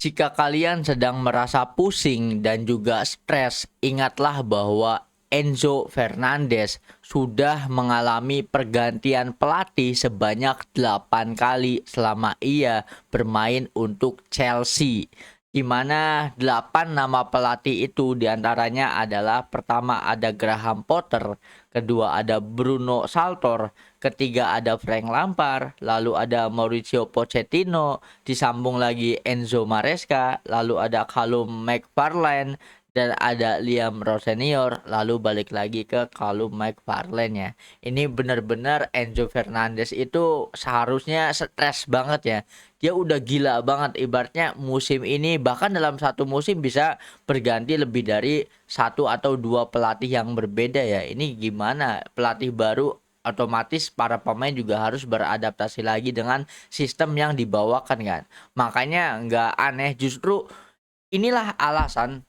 Jika kalian sedang merasa pusing dan juga stres, ingatlah bahwa Enzo Fernandez sudah mengalami pergantian pelatih sebanyak 8 kali selama ia bermain untuk Chelsea. Di mana 8 nama pelatih itu diantaranya adalah pertama ada Graham Potter, kedua ada Bruno Saltor, ketiga ada Frank Lampard, lalu ada Mauricio Pochettino, disambung lagi Enzo Maresca, lalu ada Callum McFarlane, dan ada Liam Rowe Senior, lalu balik lagi ke Callum McFarlane ya. Ini benar-benar Enzo Fernandez itu seharusnya stres banget ya. Dia udah gila banget ibaratnya musim ini, bahkan dalam satu musim bisa berganti lebih dari satu atau dua pelatih yang berbeda ya. Ini gimana pelatih baru, otomatis para pemain juga harus beradaptasi lagi dengan sistem yang dibawakan kan. Makanya nggak aneh, justru inilah alasan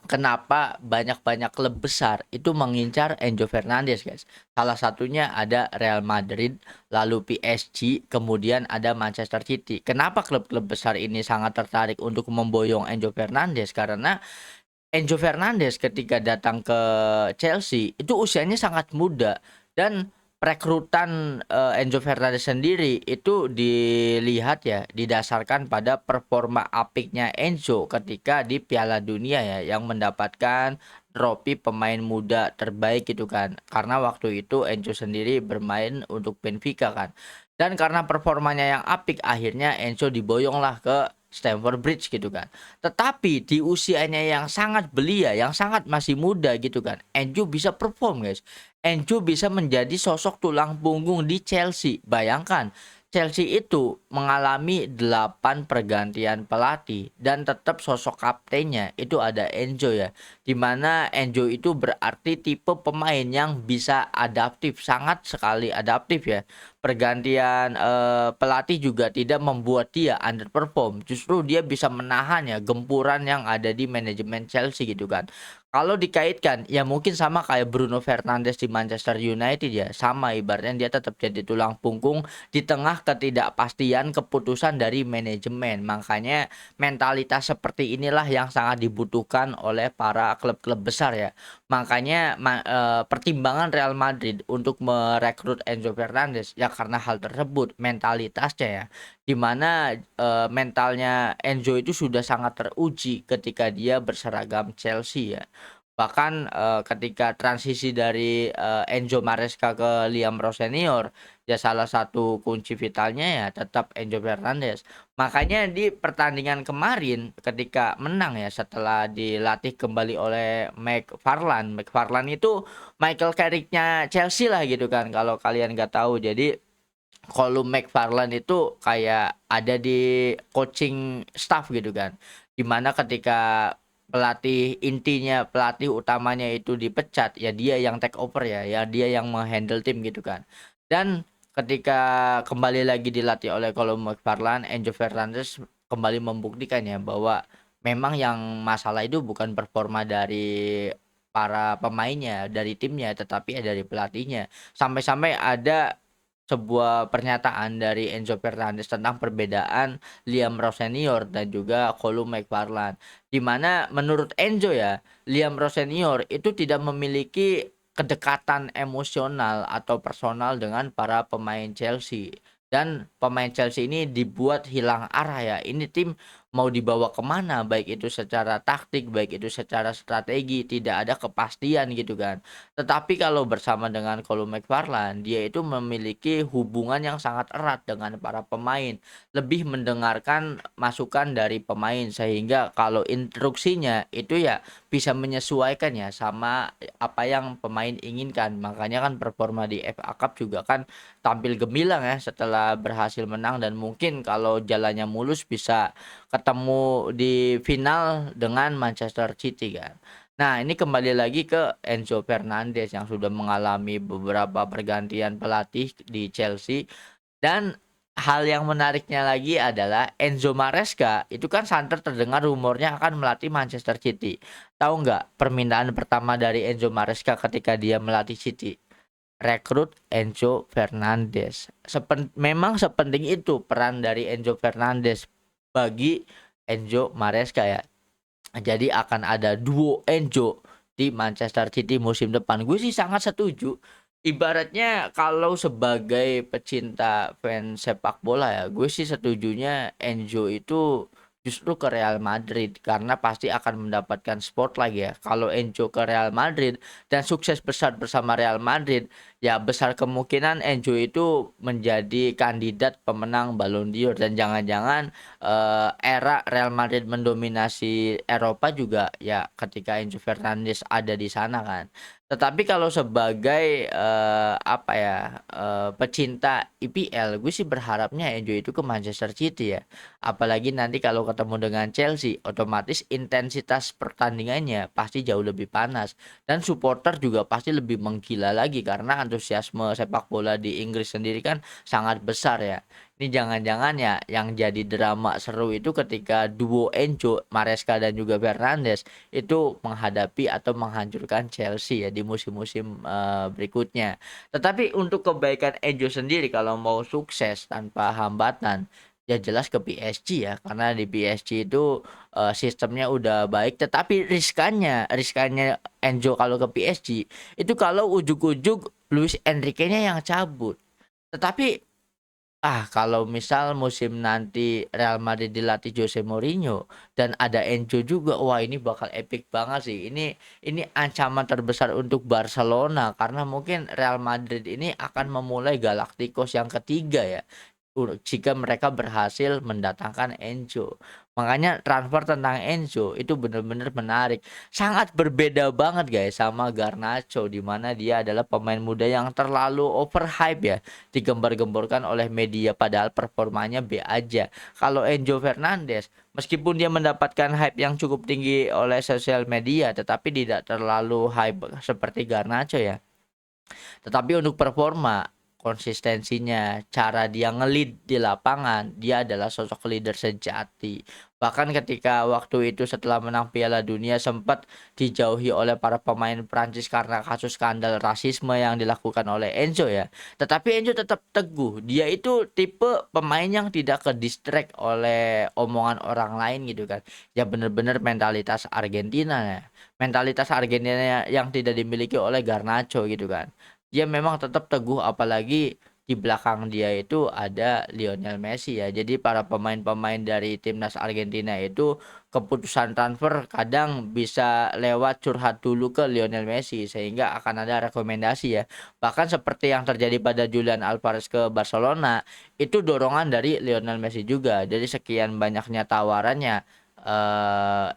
kenapa banyak-banyak klub besar itu mengincar Enzo Fernandez guys. Salah satunya ada Real Madrid, lalu PSG, kemudian ada Manchester City. Kenapa klub-klub besar ini sangat tertarik untuk memboyong Enzo Fernandez? Karena Enzo Fernandez ketika datang ke Chelsea itu usianya sangat muda, dan perekrutan Enzo Fernandez sendiri itu dilihat ya didasarkan pada performa apiknya Enzo ketika di Piala Dunia ya, yang mendapatkan trofi pemain muda terbaik gitu kan. Karena waktu itu Enzo sendiri bermain untuk Benfica kan. Dan karena performanya yang apik, akhirnya Enzo diboyonglah ke Stamford Bridge gitu kan. Tetapi di usianya yang sangat belia, yang sangat masih muda gitu kan, Enzo bisa perform guys. Enzo bisa menjadi sosok tulang punggung di Chelsea. Bayangkan, Chelsea itu mengalami 8 pergantian pelatih dan tetap sosok kaptennya itu ada Enzo ya. Dimana Enzo itu berarti tipe pemain yang bisa adaptif, sangat sekali adaptif ya. Pergantian pelatih juga tidak membuat dia underperform. Justru dia bisa menahan ya gempuran yang ada di manajemen Chelsea gitu kan. Kalau dikaitkan ya mungkin sama kayak Bruno Fernandes di Manchester United ya. Sama ibaratnya dia tetap jadi tulang punggung di tengah ketidakpastian keputusan dari manajemen. Makanya mentalitas seperti inilah yang sangat dibutuhkan oleh para klub-klub besar ya. Makanya pertimbangan Real Madrid untuk merekrut Enzo Fernandez ya karena hal tersebut, mentalitasnya ya. Di mana mentalnya Enzo itu sudah sangat teruji ketika dia berseragam Chelsea ya. Bahkan ketika transisi dari Enzo Maresca ke Liam Rowe Senior, ya salah satu kunci vitalnya ya tetap Enzo Fernandez. Makanya di pertandingan kemarin ketika menang ya setelah dilatih kembali oleh McFarlane. McFarlane itu Michael Carrick-nya Chelsea lah gitu kan kalau kalian nggak tahu. Jadi kalau McFarlane itu kayak ada di coaching staff gitu kan. Dimana ketika pelatih intinya, pelatih utamanya itu dipecat, ya dia yang take over ya, ya dia yang menghandle tim gitu kan. Dan ketika kembali lagi dilatih oleh Colin McFarlane, Enzo Fernandez kembali membuktikan ya bahwa memang yang masalah itu bukan performa dari para pemainnya, dari timnya, tetapi ya dari pelatihnya. Sampai-sampai ada sebuah pernyataan dari Enzo Fernandez tentang perbedaan Liam Rowe Senior dan juga Callum McFarlane. Di mana menurut Enzo ya, Liam Rowe Senior itu tidak memiliki kedekatan emosional atau personal dengan para pemain Chelsea. Dan pemain Chelsea ini dibuat hilang arah ya. Ini tim mau dibawa kemana, baik itu secara taktik, baik itu secara strategi, tidak ada kepastian gitu kan. Tetapi kalau bersama dengan Callum McFarlane, dia itu memiliki hubungan yang sangat erat dengan para pemain, lebih mendengarkan masukan dari pemain sehingga kalau instruksinya itu ya bisa menyesuaikan ya sama apa yang pemain inginkan. Makanya kan performa di FA Cup juga kan tampil gemilang ya setelah berhasil menang, dan mungkin kalau jalannya mulus bisa ketemu di final dengan Manchester City kan. Nah, ini kembali lagi ke Enzo Fernandez yang sudah mengalami beberapa pergantian pelatih di Chelsea. Dan hal yang menariknya lagi adalah Enzo Maresca itu kan santer terdengar rumornya akan melatih Manchester City. Tahu nggak permintaan pertama dari Enzo Maresca ketika dia melatih City? Rekrut Enzo Fernandez. Memang sepenting itu peran dari Enzo Fernandez bagi Enzo Maresca ya. Jadi akan ada duo Enzo di Manchester City musim depan. Gue sih sangat setuju. Ibaratnya kalau sebagai pecinta fans sepak bola ya, gue sih setujunya Enzo itu justru ke Real Madrid karena pasti akan mendapatkan spotlight ya. Kalau Enzo ke Real Madrid dan sukses besar bersama Real Madrid, ya besar kemungkinan Enzo itu menjadi kandidat pemenang Ballon d'Or dan jangan-jangan era Real Madrid mendominasi Eropa juga ya ketika Enzo Fernandes ada di sana kan. Tetapi kalau sebagai apa ya pecinta IPL, gue sih berharapnya Enzo itu ke Manchester City ya. Apalagi nanti kalau ketemu dengan Chelsea, otomatis intensitas pertandingannya pasti jauh lebih panas dan supporter juga pasti lebih menggila lagi karena antusiasme sepak bola di Inggris sendiri kan sangat besar ya. Ini jangan-jangan ya yang jadi drama seru itu ketika duo Enzo, Maresca dan juga Fernandes itu menghadapi atau menghancurkan Chelsea ya di musim-musim berikutnya. Tetapi untuk kebaikan Enzo sendiri kalau mau sukses tanpa hambatan ya jelas ke PSG ya karena di PSG itu sistemnya udah baik tetapi riskannya Enzo kalau ke PSG itu kalau ujug-ujug Luis Enrique-nya yang cabut. Tetapi kalau misal musim nanti Real Madrid dilatih Jose Mourinho dan ada Enzo juga, wah ini bakal epic banget sih. Ini ancaman terbesar untuk Barcelona karena mungkin Real Madrid ini akan memulai Galacticos yang ketiga ya. Jika mereka berhasil mendatangkan Enzo. Makanya transfer tentang Enzo itu benar-benar menarik. Sangat berbeda banget guys sama Garnacho di mana dia adalah pemain muda yang terlalu overhype ya digembar-gemborkan oleh media padahal performanya B aja. Kalau Enzo Fernandes meskipun dia mendapatkan hype yang cukup tinggi oleh sosial media tetapi tidak terlalu hype seperti Garnacho ya. Tetapi untuk performa, konsistensinya, cara dia nge-lead di lapangan, dia adalah sosok leader sejati. Bahkan ketika waktu itu setelah menang Piala Dunia sempat dijauhi oleh para pemain Prancis karena kasus skandal rasisme yang dilakukan oleh Enzo ya. Tetapi Enzo tetap teguh. Dia itu tipe pemain yang tidak ke distract oleh omongan orang lain gitu kan. Ya benar-benar mentalitas Argentina ya. Mentalitas Argentina yang tidak dimiliki oleh Garnacho gitu kan. Dia memang tetap teguh apalagi di belakang dia itu ada Lionel Messi ya. Jadi para pemain-pemain dari timnas Argentina itu keputusan transfer kadang bisa lewat curhat dulu ke Lionel Messi sehingga akan ada rekomendasi ya. Bahkan seperti yang terjadi pada Julian Alvarez ke Barcelona itu dorongan dari Lionel Messi juga. Jadi sekian banyaknya tawarannya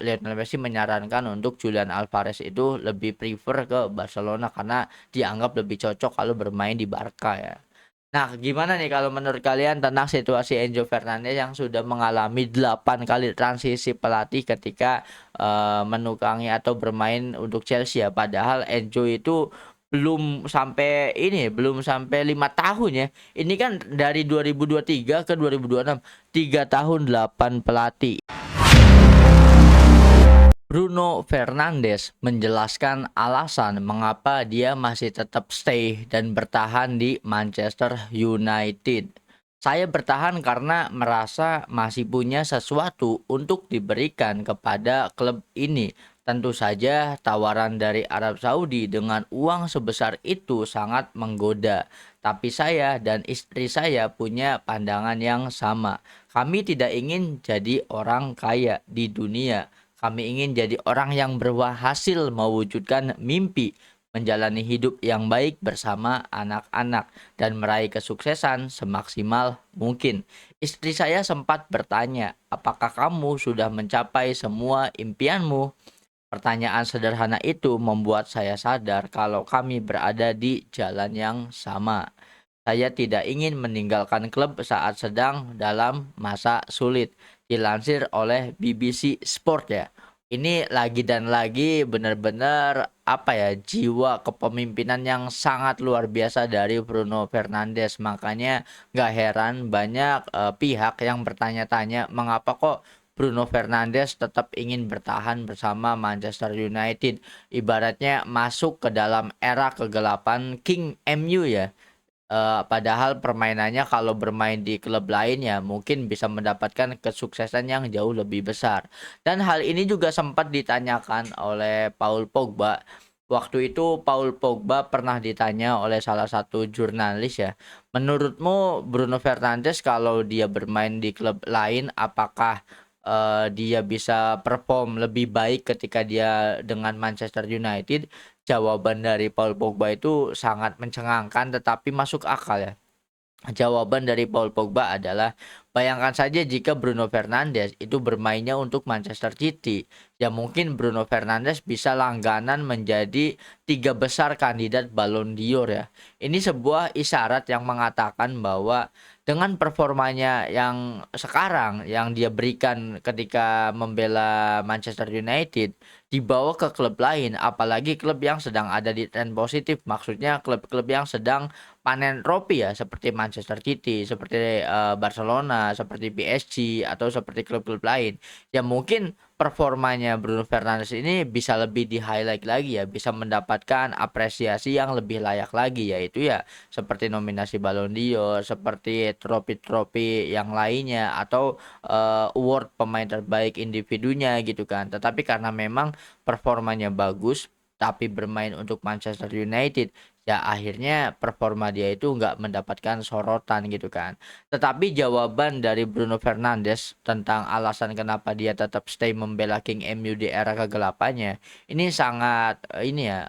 Lionel Messi menyarankan untuk Julian Alvarez itu lebih prefer ke Barcelona karena dianggap lebih cocok kalau bermain di Barca ya. Nah, gimana nih kalau menurut kalian tentang situasi Enzo Fernandez yang sudah mengalami 8 kali transisi pelatih ketika menukangi atau bermain untuk Chelsea ya. Padahal Enzo itu belum sampai 5 tahun ya. Ini kan dari 2023 ke 2026, 3 tahun 8 pelatih. Bruno Fernandes menjelaskan alasan mengapa dia masih tetap stay dan bertahan di Manchester United. Saya bertahan karena merasa masih punya sesuatu untuk diberikan kepada klub ini. Tentu saja tawaran dari Arab Saudi dengan uang sebesar itu sangat menggoda. Tapi saya dan istri saya punya pandangan yang sama. Kami tidak ingin jadi orang kaya di dunia. Kami ingin jadi orang yang berhasil mewujudkan mimpi, menjalani hidup yang baik bersama anak-anak, dan meraih kesuksesan semaksimal mungkin. Istri saya sempat bertanya, apakah kamu sudah mencapai semua impianmu? Pertanyaan sederhana itu membuat saya sadar kalau kami berada di jalan yang sama. Saya tidak ingin meninggalkan klub saat sedang dalam masa sulit. Dilansir oleh BBC Sport ya. Ini lagi dan lagi benar-benar apa ya jiwa kepemimpinan yang sangat luar biasa dari Bruno Fernandes. Makanya gak heran banyak pihak yang bertanya-tanya mengapa kok Bruno Fernandes tetap ingin bertahan bersama Manchester United. Ibaratnya masuk ke dalam era kegelapan King MU ya Padahal permainannya kalau bermain di klub lain ya mungkin bisa mendapatkan kesuksesan yang jauh lebih besar. Dan hal ini juga sempat ditanyakan oleh Paul Pogba. Waktu itu Paul Pogba pernah ditanya oleh salah satu jurnalis ya, menurutmu Bruno Fernandes kalau dia bermain di klub lain apakah dia bisa perform lebih baik ketika dia dengan Manchester United? Jawaban dari Paul Pogba itu sangat mencengangkan tetapi masuk akal ya. Jawaban dari Paul Pogba adalah, bayangkan saja jika Bruno Fernandes itu bermainnya untuk Manchester City. Ya mungkin Bruno Fernandes bisa langganan menjadi tiga besar kandidat Ballon d'Or ya. Ini sebuah isyarat yang mengatakan bahwa dengan performanya yang sekarang yang dia berikan ketika membela Manchester United, dibawa ke klub lain, apalagi klub yang sedang ada di tren positif, maksudnya klub-klub yang sedang panen trofi ya seperti Manchester City, seperti Barcelona, seperti PSG atau seperti klub-klub lain. Ya mungkin performanya Bruno Fernandes ini bisa lebih di-highlight lagi ya, bisa mendapatkan apresiasi yang lebih layak lagi yaitu ya seperti nominasi Ballon d'Or, seperti trofi-trofi yang lainnya atau award pemain terbaik individunya gitu kan. Tetapi karena memang performanya bagus tapi bermain untuk Manchester United, ya akhirnya performa dia itu nggak mendapatkan sorotan gitu kan. Tetapi jawaban dari Bruno Fernandes tentang alasan kenapa dia tetap stay membela King MU di era kegelapannya ini sangat ini ya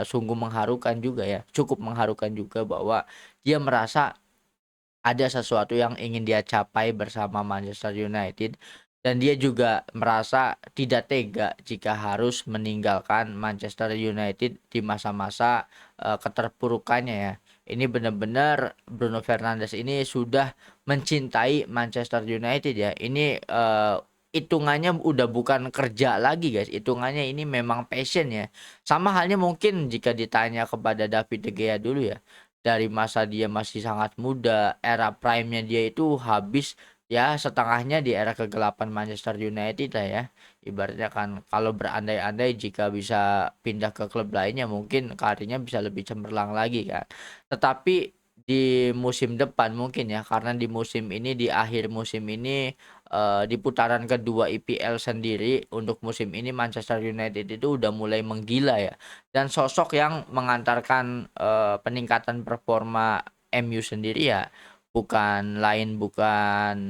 sungguh mengharukan juga ya, cukup mengharukan juga bahwa dia merasa ada sesuatu yang ingin dia capai bersama Manchester United dan dia juga merasa tidak tega jika harus meninggalkan Manchester United di masa-masa keterpurukannya ya. Ini benar-benar Bruno Fernandes ini sudah mencintai Manchester United ya. Ini hitungannya udah bukan kerja lagi guys, hitungannya ini memang passion ya. Sama halnya mungkin jika ditanya kepada David De Gea dulu ya, dari masa dia masih sangat muda, era prime-nya dia itu habis ya setengahnya di era kegelapan Manchester United lah ya. Ibaratnya kan kalau berandai-andai jika bisa pindah ke klub lainnya mungkin karirnya bisa lebih cemerlang lagi kan. Tetapi di musim depan mungkin ya karena di musim ini di akhir musim ini di putaran kedua IPL sendiri untuk musim ini Manchester United itu udah mulai menggila ya dan sosok yang mengantarkan peningkatan performa MU sendiri ya bukan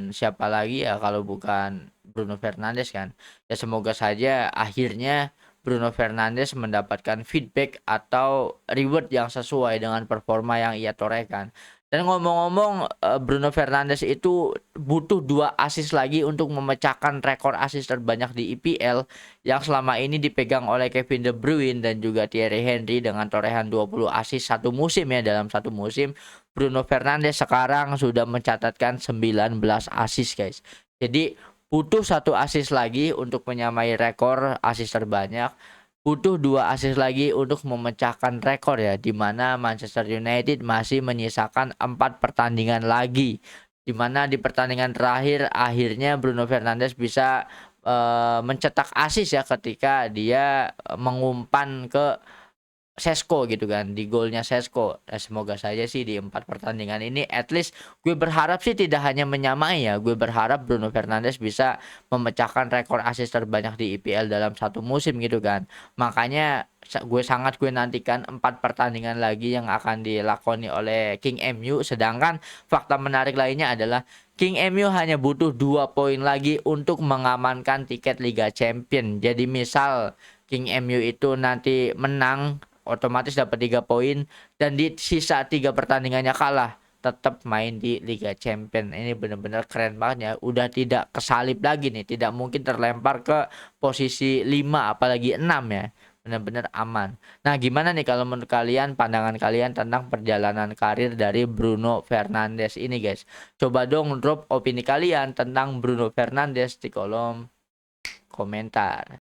siapa lagi ya kalau bukan Bruno Fernandes kan. Ya semoga saja akhirnya Bruno Fernandes mendapatkan feedback atau reward yang sesuai dengan performa yang ia torehkan. Dan ngomong-ngomong Bruno Fernandes itu butuh 2 assist lagi untuk memecahkan rekor assist terbanyak di IPL yang selama ini dipegang oleh Kevin De Bruyne dan juga Thierry Henry dengan torehan 20 assist satu musim ya dalam satu musim. Bruno Fernandes sekarang sudah mencatatkan 19 assist guys. Jadi butuh satu assist lagi untuk menyamai rekor assist terbanyak. Butuh 2 assist lagi untuk memecahkan rekor ya di mana Manchester United masih menyisakan 4 pertandingan lagi. Di mana di pertandingan terakhir akhirnya Bruno Fernandes bisa mencetak assist ya ketika dia mengumpan ke Sesko gitu kan di golnya Sesko. Nah, semoga saja sih di 4 pertandingan ini at least gue berharap sih tidak hanya menyamai ya, gue berharap Bruno Fernandes bisa memecahkan rekor assist terbanyak di IPL dalam satu musim gitu kan. Makanya gue nantikan 4 pertandingan lagi yang akan dilakoni oleh King MU. Sedangkan fakta menarik lainnya adalah King MU hanya butuh 2 poin lagi untuk mengamankan tiket Liga Champion. Jadi misal King MU itu nanti menang otomatis dapat 3 poin dan di sisa 3 pertandingannya kalah tetap main di Liga Champion. Ini benar-benar keren banget ya. Udah tidak kesalip lagi nih, tidak mungkin terlempar ke posisi 5 apalagi 6 ya. Benar-benar aman. Nah, gimana nih kalau menurut kalian pandangan kalian tentang perjalanan karir dari Bruno Fernandes ini, guys? Coba dong drop opini kalian tentang Bruno Fernandes di kolom komentar.